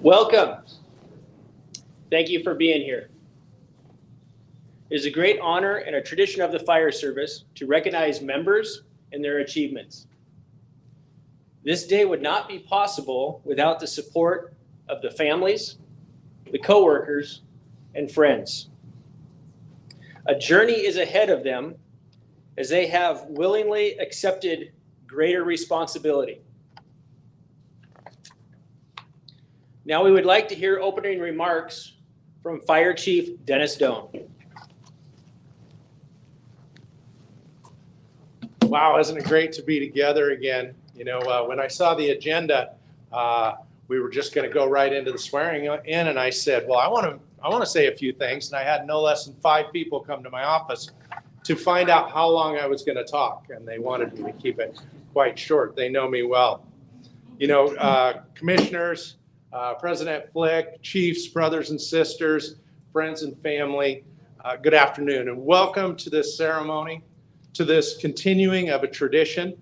Welcome. Thank you for being here. It is a great honor and a tradition of the fire service to recognize members and their achievements. This day would not be possible without the support of the families, the coworkers, and friends. A journey is ahead of them as they have willingly accepted greater responsibility. Now we would like to hear opening remarks from Fire Chief Dennis Doan. Wow, isn't it great to be together again? You know, when I saw the agenda, we were just going to go right into the swearing in, and I said, well, I want to say a few things, and I had no less than 5 people come to my office to find out how long I was going to talk, and they wanted me to keep it quite short. They know me well. You know, commissioners, President Flick, chiefs, brothers and sisters, friends and family, good afternoon, and welcome to this ceremony, to this continuing of a tradition.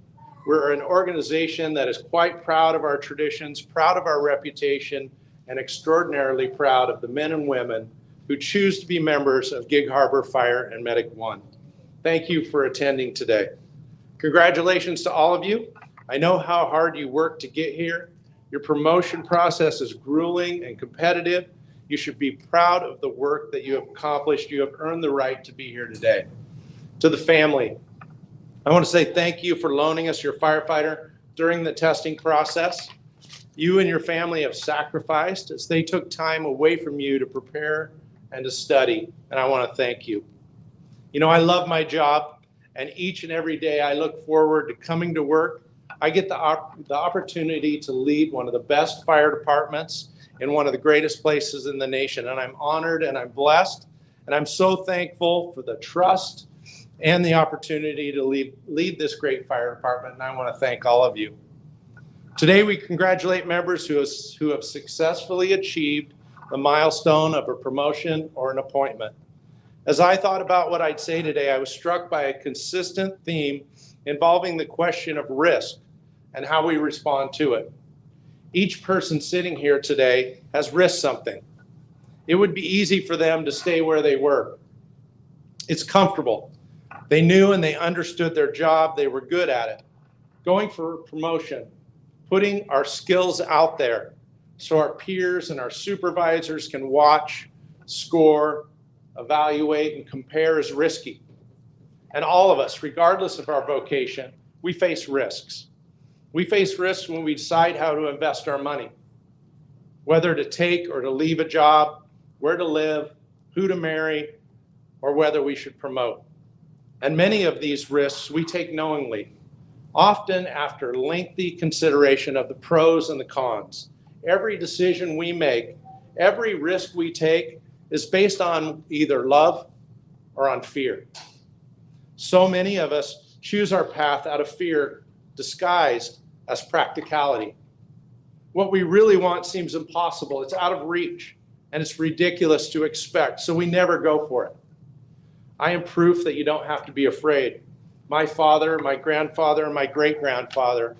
We're an organization that is quite proud of our traditions, proud of our reputation, and extraordinarily proud of the men and women who choose to be members of Gig Harbor Fire and Medic 1. Thank you for attending today. Congratulations to all of you. I know how hard you worked to get here. Your promotion process is grueling and competitive. You should be proud of the work that you have accomplished. You have earned the right to be here today. To the family, I want to say thank you for loaning us your firefighter during the testing process. You and your family have sacrificed as they took time away from you to prepare and to study, and I want to thank you. You know, I love my job, and each and every day I look forward to coming to work. I get the opportunity to lead one of the best fire departments in one of the greatest places in the nation, and I'm honored and I'm blessed, and I'm so thankful for the trust and the opportunity to lead this great fire department, and I want to thank all of you. Today we congratulate members who have successfully achieved the milestone of a promotion or an appointment. As I thought about what I'd say today, I was struck by a consistent theme involving the question of risk and how we respond to it. Each person sitting here today has risked something. It would be easy for them to stay where they were. It's comfortable. They knew and they understood their job. They were good at it. Going for promotion, putting our skills out there so our peers and our supervisors can watch, score, evaluate, and compare is risky. And all of us, regardless of our vocation, we face risks. We face risks when we decide how to invest our money, whether to take or to leave a job, where to live, who to marry, or whether we should promote. And many of these risks we take knowingly, often after lengthy consideration of the pros and the cons. Every decision we make, every risk we take is based on either love or on fear. So many of us choose our path out of fear, disguised as practicality. What we really want seems impossible. It's out of reach, and it's ridiculous to expect, so we never go for it. I am proof that you don't have to be afraid. My father, my grandfather, and my great-grandfather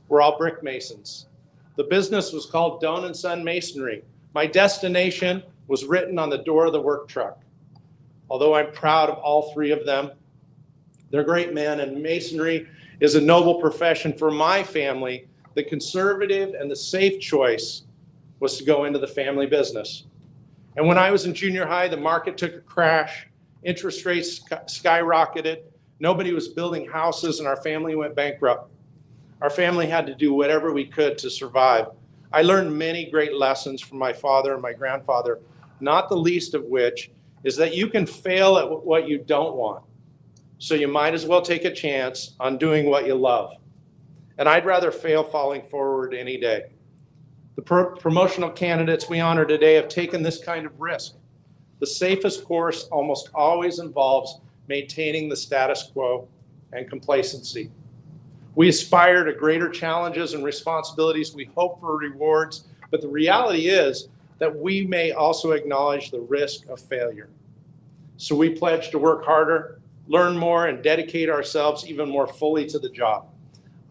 were all brick masons. The business was called Doan & Son Masonry. My destination was written on the door of the work truck. Although I'm proud of all 3 of them, they're great men, and masonry is a noble profession. For my family, the conservative and the safe choice was to go into the family business. And when I was in junior high, the market took a crash, interest rates skyrocketed, nobody was building houses, and our family went bankrupt. Our family had to do whatever we could to survive. I learned many great lessons from my father and my grandfather, not the least of which is that you can fail at what you don't want. So you might as well take a chance on doing what you love. And I'd rather fail falling forward any day. The promotional candidates we honor today have taken this kind of risk. The safest course almost always involves maintaining the status quo and complacency. We aspire to greater challenges and responsibilities. We hope for rewards, but the reality is that we may also acknowledge the risk of failure. So we pledge to work harder, learn more, and dedicate ourselves even more fully to the job.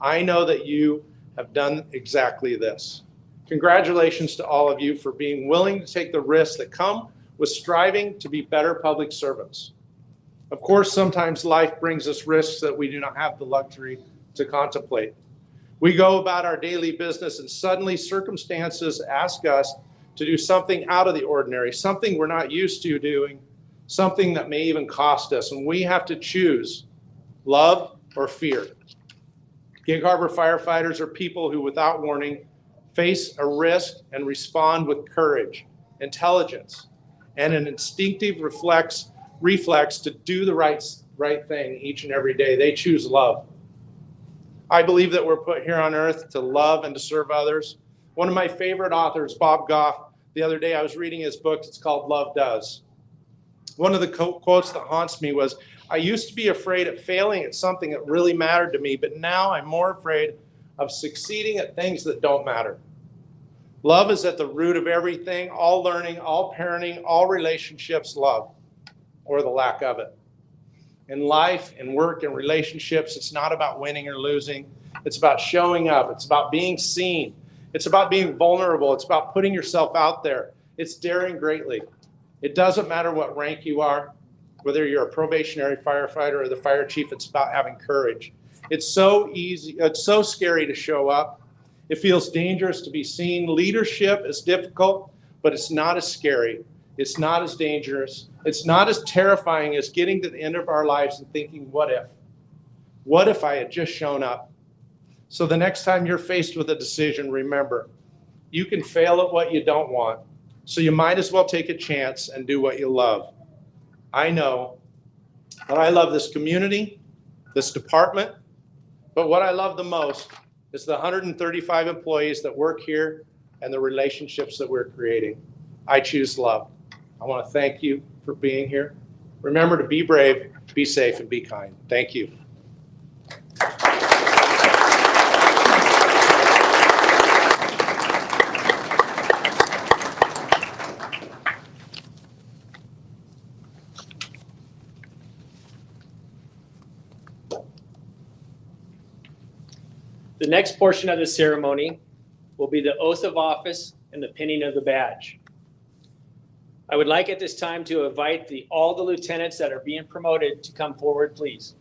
I know that you have done exactly this. Congratulations to all of you for being willing to take the risks that come with striving to be better public servants. Of course, sometimes life brings us risks that we do not have the luxury to contemplate. We go about our daily business and suddenly circumstances ask us to do something out of the ordinary, something we're not used to doing, something that may even cost us, and we have to choose love or fear. Gig Harbor firefighters are people who, without warning, face a risk and respond with courage, intelligence, and an instinctive reflex to do the right thing each and every day. They choose love. I believe that we're put here on earth to love and to serve others. One of my favorite authors, Bob Goff, the other day I was reading his book. It's called Love Does. One of the quotes that haunts me was, I used to be afraid of failing at something that really mattered to me, but now I'm more afraid of succeeding at things that don't matter. Love is at the root of everything, all learning, all parenting, all relationships, love, or the lack of it. In life, in work, in relationships, it's not about winning or losing. It's about showing up. It's about being seen. It's about being vulnerable. It's about putting yourself out there. It's daring greatly. It doesn't matter what rank you are, whether you're a probationary firefighter or the fire chief, it's about having courage. It's so easy, it's so scary to show up. It feels dangerous to be seen. Leadership is difficult, but it's not as scary. It's not as dangerous. It's not as terrifying as getting to the end of our lives and thinking, what if? What if I had just shown up? So the next time you're faced with a decision, remember, you can fail at what you don't want. So you might as well take a chance and do what you love. I know that I love this community, this department, but what I love the most is the 135 employees that work here and the relationships that we're creating. I choose love. I want to thank you for being here. Remember to be brave, be safe, and be kind. Thank you. The next portion of the ceremony will be the oath of office and the pinning of the badge. I would like at this time to invite all the lieutenants that are being promoted to come forward, please.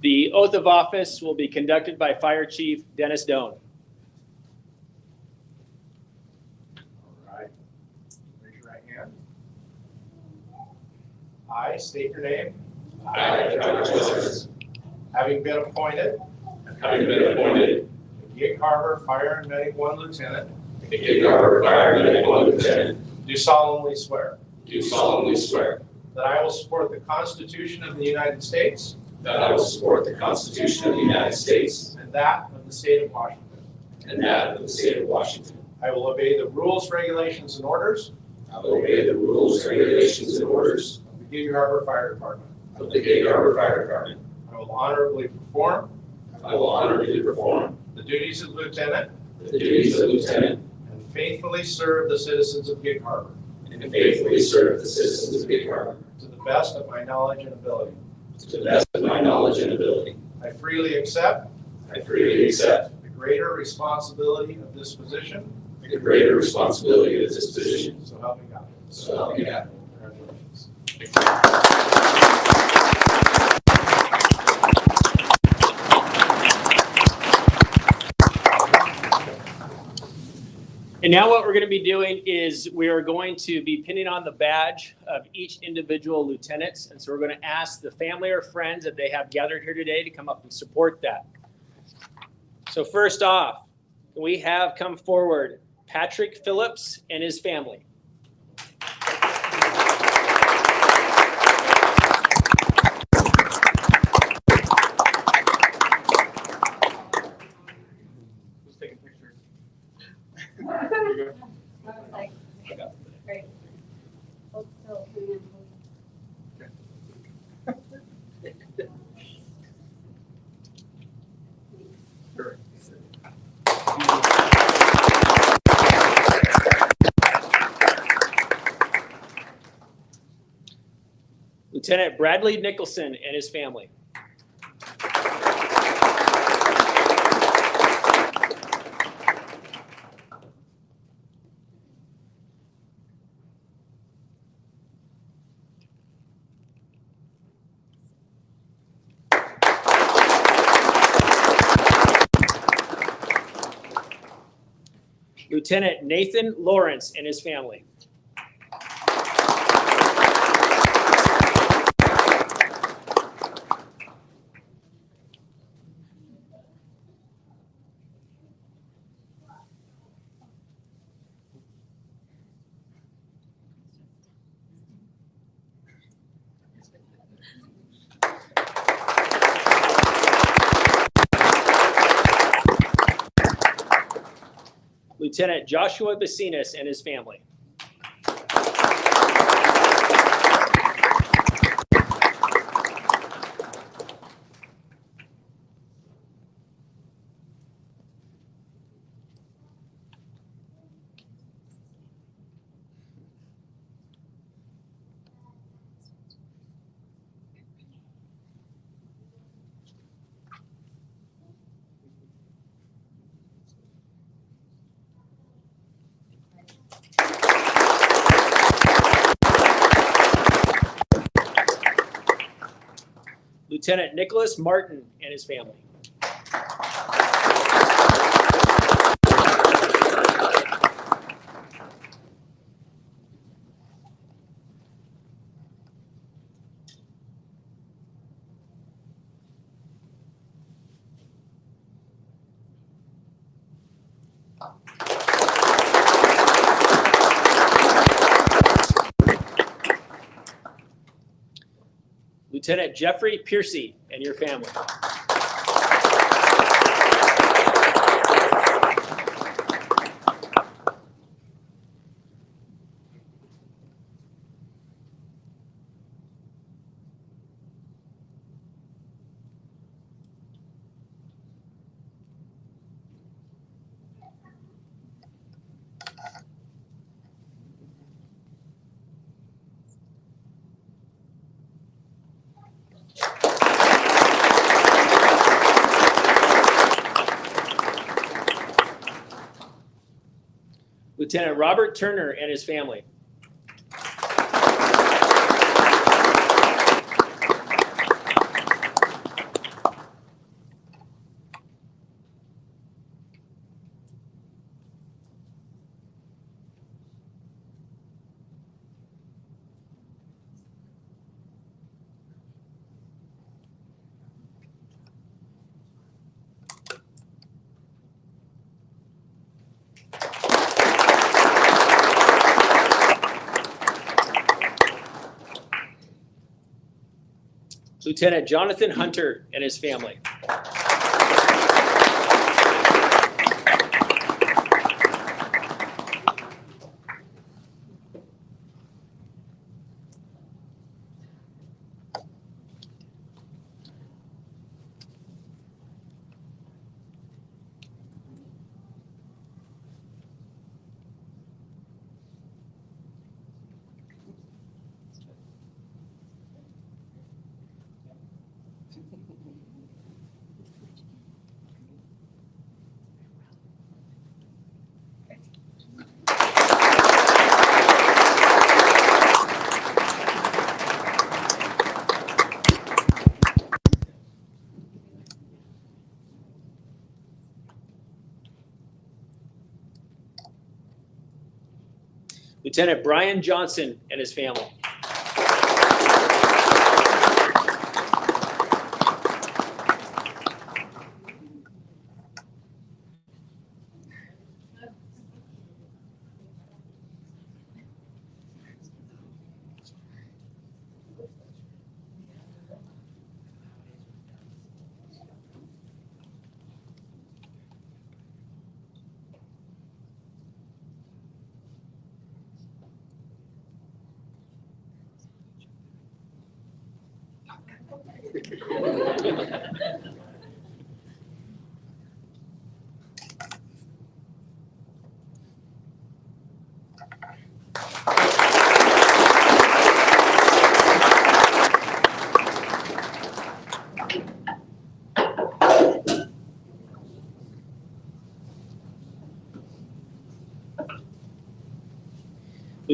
The oath of office will be conducted by Fire Chief Dennis Doan. All right. Raise your right hand. I state your name. I, John Jones, Having been appointed the Gig Harbor Fire and Medic 1 Lieutenant, Gig Harbor Fire and Medic 1 Lieutenant, do solemnly swear do solemnly swear that I will support the Constitution of the United States that I will support the Constitution of the United States and that of the state of Washington. and that of the state of Washington. I will obey the rules, regulations, and orders I will obey the rules, regulations, and orders of the Gig Harbor Fire Department. of the Gig Harbor Fire Department. I will honorably perform I will honorably perform the duties of lieutenant the duties of lieutenant and faithfully serve the citizens of Gig Harbor and faithfully serve the citizens of Gig Harbor to the best of my knowledge and ability. to the best of my knowledge and ability. I freely accept I freely accept the greater responsibility of this position, the greater responsibility of this position. so help me God. So help me God. Congratulations. And now what we're going to be doing is we are going to be pinning on the badge of each individual lieutenants. And so we're going to ask the family or friends that they have gathered here today to come up and support that. So first off, we have come forward Patrick Phillips and his family. Great. Hold still. Hang on, hold Lieutenant Bradley Nicholson and his family. Lieutenant Nathan Lawrence and his family. Lieutenant Joshua Bacinas and his family. Lieutenant Nicholas Martin and his family. Lieutenant Jeffrey Piercy and your family. Lieutenant Robert Turner and his family. Lieutenant Jonathan Hunter and his family. Lieutenant Brian Johnson and his family.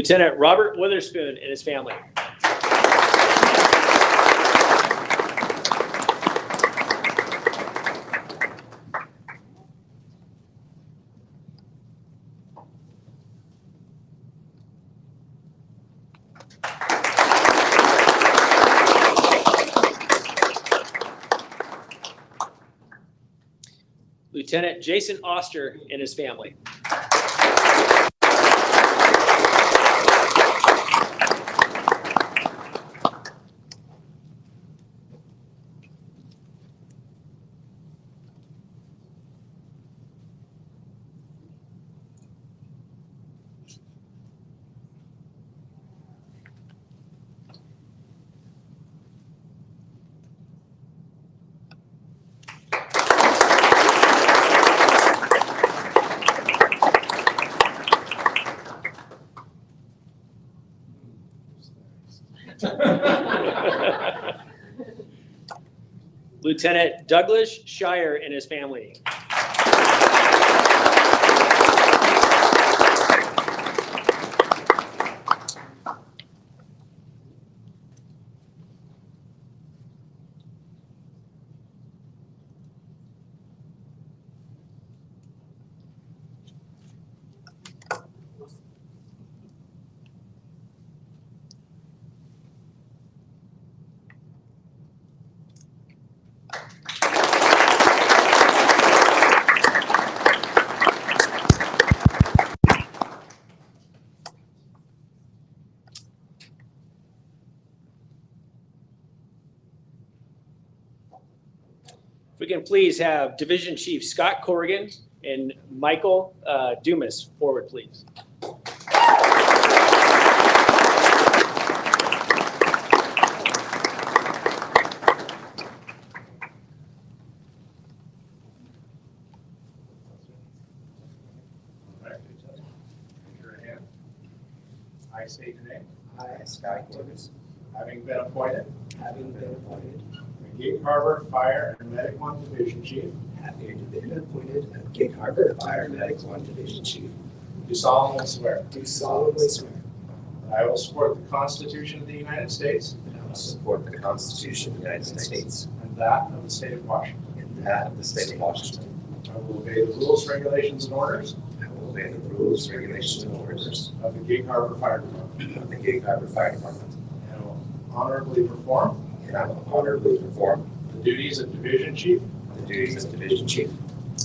Lieutenant Robert Witherspoon and his family. Lieutenant Jason Oster and his family. Lieutenant Douglas Shire and his family. If we can please have Division Chief Scott Corrigan and Michael Dumas forward, please. I state your name. I, Scott Corrigan, Having been appointed having been appointed Gig Harbor Fire and Medic 1 Division Chief, having been appointed a Gig Harbor Fire Medic 1 Division Chief, do solemnly swear do solemnly swear that I will support the Constitution of the United States that I will support the Constitution of the United States and that of the state of Washington. and that of the state of Washington. I will obey the rules, regulations, and orders I will obey the rules, regulations, and orders of the Gig Harbor Fire Department, of the Gig Harbor Fire Department, and will honorably perform and I will honorably perform the duties of Division Chief the duties of Division Chief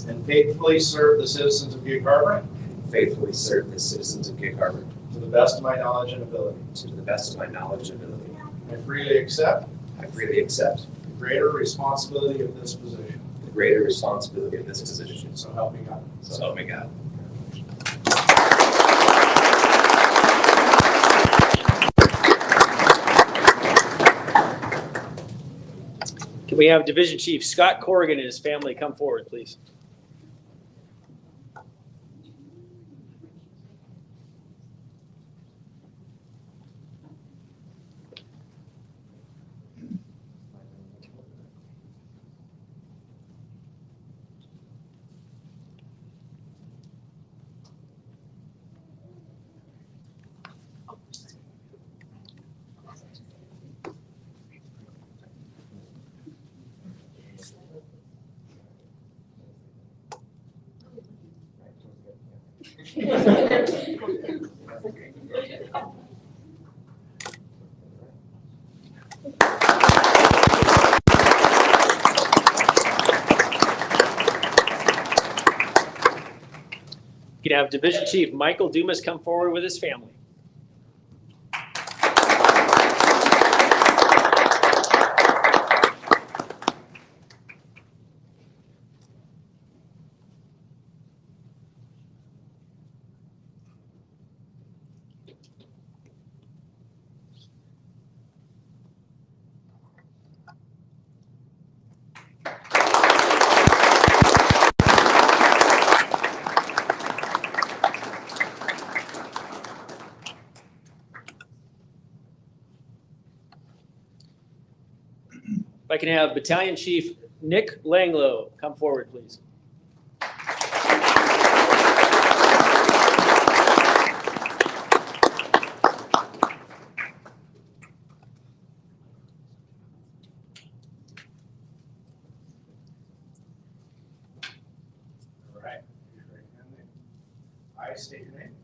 and faithfully serve the citizens of Gig Harbor and faithfully serve the citizens of Gig Harbor to the best of my knowledge and ability. to the best of my knowledge and ability. I freely accept I freely accept the greater responsibility of this position. the greater responsibility of this position. So help me God. So help me God. Can we have Division Chief Scott Corrigan and his family come forward, please? You can have Division Chief Michael Dumas come forward with his family. If I can have Battalion Chief Nick Langlow come forward, please. All right. I state your name.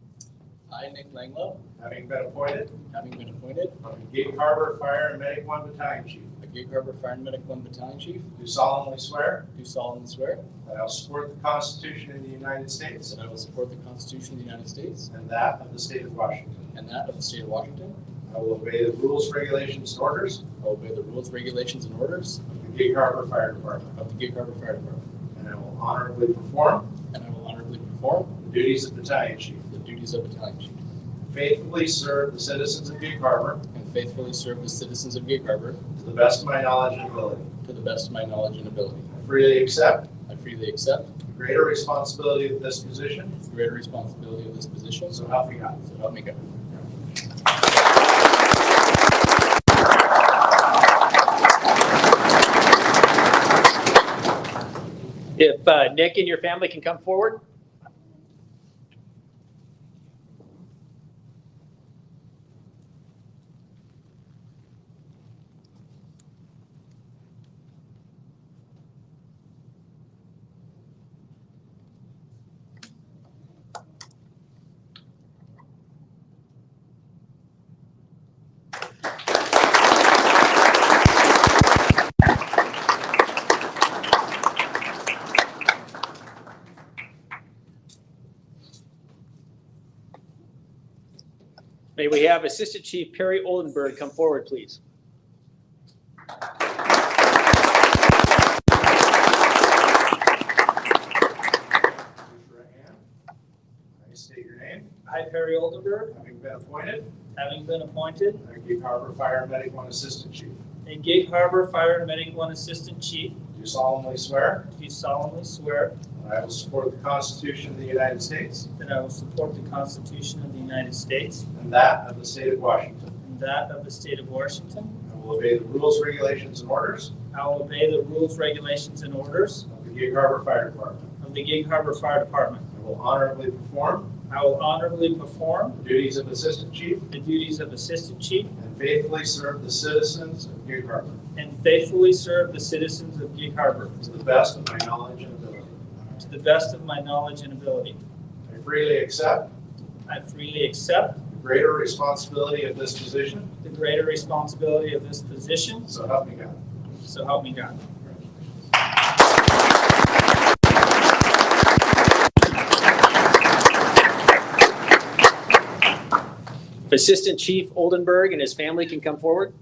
I, Nick Langlow, Having been appointed having been appointed Gig Harbor Fire and Medic 1 Battalion Chief, a Gig Harbor Fire and Medic 1 Battalion Chief, do solemnly swear do solemnly swear that I will support the Constitution of the United States that I will support the Constitution of the United States and that of the state of Washington. and that of the state of Washington. I will obey the rules, regulations, and orders I will obey the rules, regulations, and orders of the Gig Harbor Fire Department, of the Gig Harbor Fire Department, and I will honorably perform and I will honorably perform the duties of Battalion Chief, the duties of Battalion Chief, faithfully serve the citizens of Gig Harbor and faithfully serve the citizens of Gig Harbor to the best of my knowledge and ability. to the best of my knowledge and ability. I freely accept I freely accept the greater responsibility of this position, the greater responsibility of this position, so help me God. so help me God. If Nick and your family can come forward. May we have Assistant Chief Perry Oldenburg come forward, please. Raise your right hand. I state your name. I, Perry Oldenburg, Having been appointed having been appointed Gig Harbor Fire and Medic 1 Assistant Chief, a Gig Harbor Fire and Medic 1 Assistant Chief, do solemnly swear do solemnly swear that I will support the Constitution of the United States that I will support the Constitution of the United States and that of the state of Washington. and that of the state of Washington. I will obey the rules, regulations, and orders I will obey the rules, regulations, and orders of the Gig Harbor Fire Department. of the Gig Harbor Fire Department. I will honorably perform I will honorably perform the duties of Assistant Chief the duties of Assistant Chief and faithfully serve the citizens of Gig Harbor and faithfully serve the citizens of Gig Harbor to the best of my knowledge and ability. to the best of my knowledge and ability. I freely accept I freely accept the greater responsibility of this position, the greater responsibility of this position, so help me God. so help me God. If Assistant Chief Oldenburg and his family can come forward.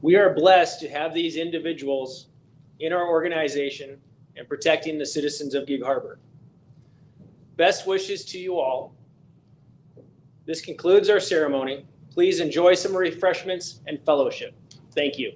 We are blessed to have these individuals in our organization and protecting the citizens of Gig Harbor. Best wishes to you all. This concludes our ceremony. Please enjoy some refreshments and fellowship. Thank you.